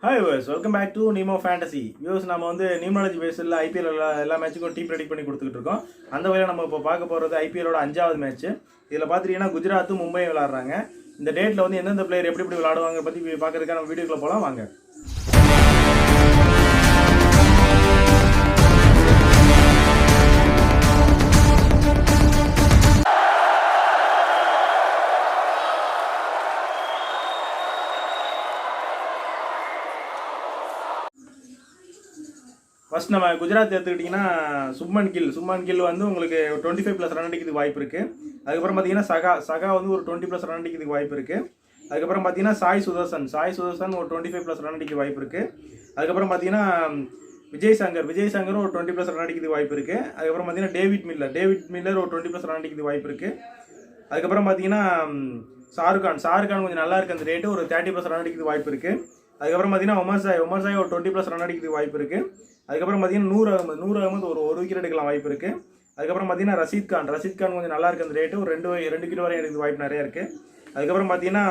Hi viewers, welcome back to Nemo fantasy. Viewers, நம்ம வந்து numerology பேஸில் ஐபிஎல் எல்லா மேட்சுக்கும் டீம் ரெடி பண்ணி கொடுத்துக்கிட்டு இருக்கோம். அந்த வகையில் நம்ம இப்போ பார்க்க போகிறது ஐபிஎலோட 5வது மேட்ச். இதில் பார்த்துட்டீங்கன்னா குஜராத்தும் மும்பையும் விளாட்றாங்க. இந்த டேட்டில் வந்து எந்தெந்த பிளேயர் எப்படி விளாடுவாங்க பற்றி பார்க்கறதுக்கான நம்ம வீடியோக்குள்ள போகலாம் வாங்க. ஃபர்ஸ்ட் நம்ம குஜராத் எடுத்துக்கிட்டிங்கன்னா சுப்மன் கில் வந்து உங்களுக்கு 25+ ரன் அடிக்கிறதுக்கு வாய்ப்பு இருக்குது. அதுக்கப்புறம் பார்த்தீங்கன்னா சகா வந்து ஒரு 20+ ரன் அடிக்கிறதுக்கு வாய்ப்பு இருக்குது. அதுக்கப்புறம் பார்த்தீங்கன்னா சாய் சுதர்சன் ஒரு 25+ ரன் அடிக்க வாய்ப்பு இருக்குது. அதுக்கப்புறம் பார்த்தீங்கன்னா விஜய் சங்கர் ஒரு 20+ ரன் அடிக்கிறதுக்கு வாய்ப்பு இருக்குது. அதுக்கப்புறம் பார்த்தீங்கன்னா டேவிட் மில்லர் ஒரு 20+ ரன் அடிக்கிறதுக்கு வாய்ப்பு இருக்குது. அதுக்கப்புறம் பார்த்தீங்கன்னா ஷாருக்கான் கொஞ்சம் நல்லா இருக்குது. அந்த ரேட்டு ஒரு 30+ ரன் அடிக்கிறதுக்கு வாய்ப்பு இருக்குது. அதுக்கப்புறம் பார்த்தீங்கன்னா உமர் சாய் ஒரு 20+ ரன் அடிக்கிறதுக்கு வாய்ப்பு இருக்குது. அதுக்கப்புறம் பார்த்தீங்கன்னா நூர் அகமது ஒரு விக்கெட் எடுக்கலாம் வாய்ப்பு இருக்குது. அதுக்கப்புறம் பார்த்தீங்கன்னா ரஷீத் கான் கொஞ்சம் நல்லா இருக்குது. அந்த ரேட்டு ஒரு 2 விக்கெட் வரையும் எடுக்க வாய்ப்பு நிறையா இருக்குது. அதுக்கப்புறம் பார்த்தீங்கன்னா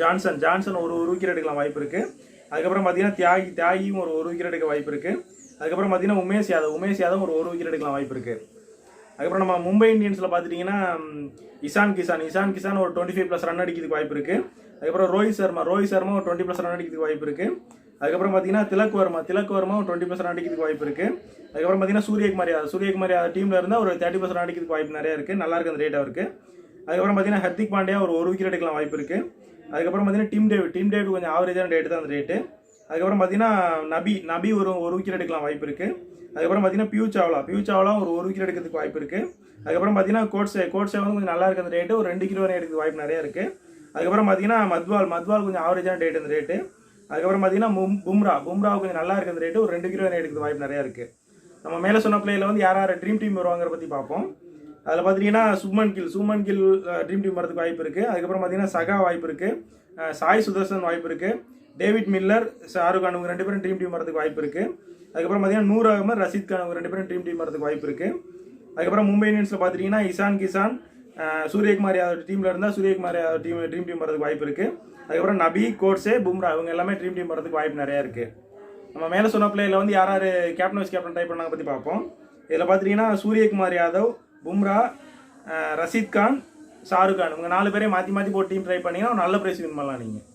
ஜான்சன் ஒரு விக்கெட் எடுக்கலாம் வாய்ப்பு இருக்குது. அதுக்கப்புறம் பார்த்தீங்கன்னா தியாகியும் ஒரு விக்கெட் எடுக்க வாய்ப்பு இருக்குது. அதுக்கப்புறம் பார்த்தீங்கன்னா உமேஷ் யாதவ் ஒரு விக்கெட் எடுக்கலாம் வாய்ப்பு இருக்குது. அதுக்கப்புறம் நம்ம மும்பை இந்தியன்ஸில் பார்த்துட்டிங்கன்னா இஷான் கிஷான் ஒரு 25+ ரன் அடிக்கிறதுக்கு வாய்ப்பு இருக்குது. அதுக்கப்புறம் ரோஹித் சர்மா ஒரு 20+ ரன் அடிக்கிறதுக்கு வாய்ப்பு இருக்குது. அதுக்கப்புறம் பார்த்தீங்கன்னா திலக் வர்மா ஒரு 20+ ரன் அடிக்கிறதுக்கு வாய்ப்பு இருக்குது. அதுக்கப்புறம் பார்த்தீங்கன்னா சூரியகுமார் யாதவ் டீமில் இருந்தால் ஒரு 30+ ரன் அடிக்கிறதுக்கு வாய்ப்பு நிறையா இருக்குது. நல்லா இருக்குது அந்த ரேட் அவருக்கு. அதுக்கப்புறம் பார்த்தீங்கன்னா ஹர்திக் பாண்டியா ஒரு விக்கெட் எடுக்கலாம் வாய்ப்பு இருக்குது. அதுக்கப்புறம் பார்த்தீங்கன்னா டீம் டேவிட் கொஞ்சம் ஆவரேஜான ரேட்டு தான் அந்த ரேட்டு. அதுக்கப்புறம் பார்த்தீங்கன்னா நபி ஒரு விக்கெட் எடுக்கலாம் வாய்ப்பு இருக்குது. அதுக்கப்புறம் பார்த்தீங்கன்னா பியூ சாவ்லா ஒரு விக்கெட் எடுக்கிறதுக்கு வாய்ப்பு இருக்குது. அதுக்கப்புறம் பார்த்தீங்கன்னா கோட்ஸே வந்து கொஞ்சம் நல்லா இருக்குது அந்த ரேட்டு ஒரு 2 கிலோ வரை எடுக்கிறதுக்கு வாய்ப்பு நிறையா இருக்குது. அதுக்கப்புறம் பார்த்தீங்கன்னா மத்வால் கொஞ்சம் ஆவரேஜான ரேட் அந்த ரேட்டு. அதுக்கப்புறம் பார்த்தீங்கன்னா பும்ரா கொஞ்சம் நல்லா இருக்குது ரேட்டு ஒரு 2 கிலோ எடுக்கிறது வாய்ப்பு நிறையா இருக்குது. நம்ம மேலே சொன்ன பிளேயில் வந்து யார் ட்ரீம் டீம் வருவாங்கிற பற்றி பார்ப்போம். அதில் பார்த்தீங்கன்னா சுப்மன் கில் ட்ரீம் டீம் வரதுக்கு வாய்ப்பு இருக்குது. அதுக்கப்புறம் பார்த்தீங்கன்னா சகா வாய்ப்பு இருக்குது. சாய் சுதர்சன் வாய்ப்பு இருக்குது. டேவிட் மில்லர், ஷாருக்கான் இவங்க 2 பேரும் ட்ரீம் டீம் வரதுக்கு வாய்ப்பு இருக்குது. அதுக்கப்புறம் பார்த்தீங்கன்னா நூர் அகமது, ரஷீத் கான் இவங்க 2 பேரும் ட்ரீம் டீம் வரதுக்கு வாய்ப்பு இருக்குது. அதுக்கப்புறம் மும்பை இந்தியன்ஸில் பார்த்துட்டிங்கன்னா இஷான் கிஷான், சூரியகுமார் யாதவ் டீமில் இருந்தால் சூரியகுமார் யாதவ் ட்ரீம் டீம் வரதுக்கு வாய்ப்பு இருக்குது. அதுக்கப்புறம் நபி, கோட்ஸே, பும்ரா இவங்க எல்லாமே ட்ரீம் டீம் வரதுக்கு வாய்ப்பு நிறையா இருக்குது. நம்ம மேலே சொன்ன பிளேயில் வந்து யார் கேப்டன் வைஸ் கேப்டன் ட்ரை பண்ணாங்க பற்றி பார்ப்போம். இதில் பார்த்துட்டிங்கன்னா சூரியகுமார் யாதவ், பும்ரா, ரஷீத் கான், ஷாருக்கான் இவங்க 4 பேரையும் மாற்றி போட்டு டீம் ட்ரை பண்ணிங்கன்னா நல்ல ப்ரைஸ் வின் பண்ணலாம் நீங்கள்.